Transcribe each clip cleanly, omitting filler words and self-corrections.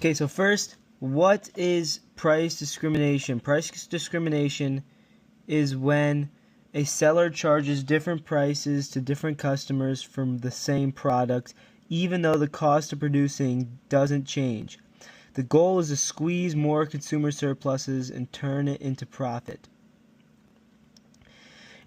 Okay, so first, what is price discrimination? Price discrimination is when a seller charges different prices to different customers from the same product, even though the cost of producing doesn't change. The goal is to squeeze more consumer surpluses and turn it into profit.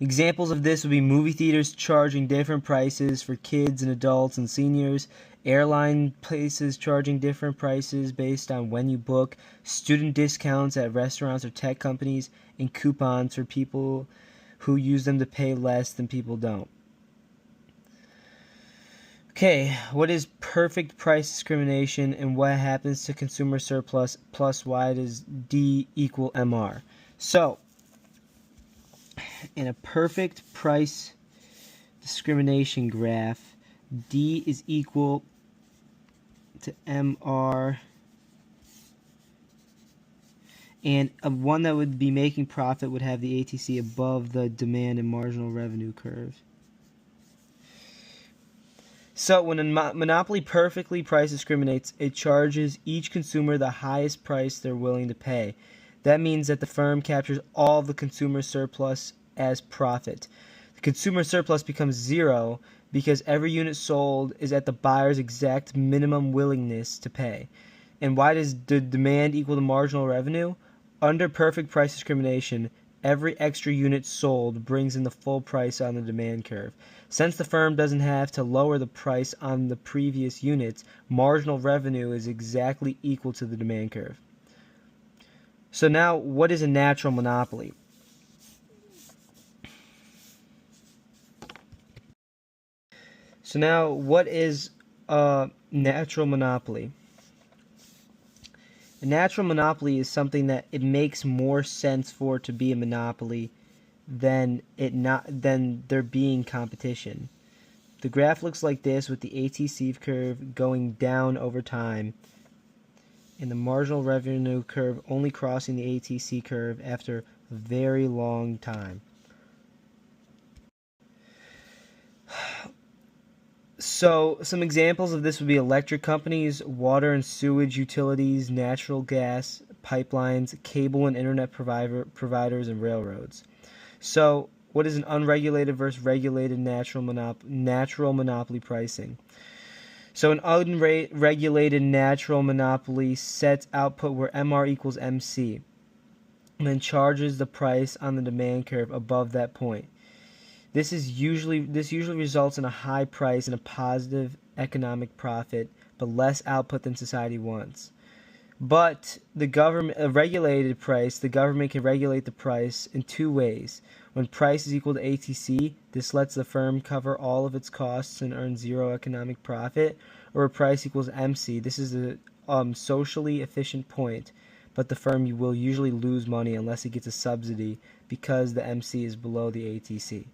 Examples of this would be movie theaters charging different prices for kids and adults and seniors, airline places charging different prices based on when you book, student discounts at restaurants or tech companies, and coupons for people who use them to pay less than people don't. Okay, what is perfect price discrimination and what happens to consumer surplus plus why does D equal MR? So, in a perfect price discrimination graph, D is equal to MR, and one that would be making profit would have the ATC above the demand and marginal revenue curve. So when a monopoly perfectly price discriminates, it charges each consumer the highest price they're willing to pay. That means that the firm captures all of the consumer surplus as profit. The consumer surplus becomes zero because every unit sold is at the buyer's exact minimum willingness to pay. And why does the demand equal the marginal revenue? Under perfect price discrimination, every extra unit sold brings in the full price on the demand curve. Since the firm doesn't have to lower the price on the previous units, marginal revenue is exactly equal to the demand curve. So now, what is a natural monopoly? So now, what is a natural monopoly? A natural monopoly is something that it makes more sense for it to be a monopoly than there being competition. The graph looks like this with the ATC curve going down over time and the marginal revenue curve only crossing the ATC curve after a very long time. So some examples of this would be electric companies, water and sewage utilities, natural gas pipelines, cable and internet providers, and railroads. So what is an unregulated versus regulated natural monopoly pricing? So an unregulated natural monopoly sets output where MR equals MC and then charges the price on the demand curve above that point. This usually results in a high price and a positive economic profit, but less output than society wants. But the government can regulate the price in two ways. When price is equal to ATC, this lets the firm cover all of its costs and earn zero economic profit. Or when price equals MC, this is a socially efficient point, but the firm will usually lose money unless it gets a subsidy because the MC is below the ATC.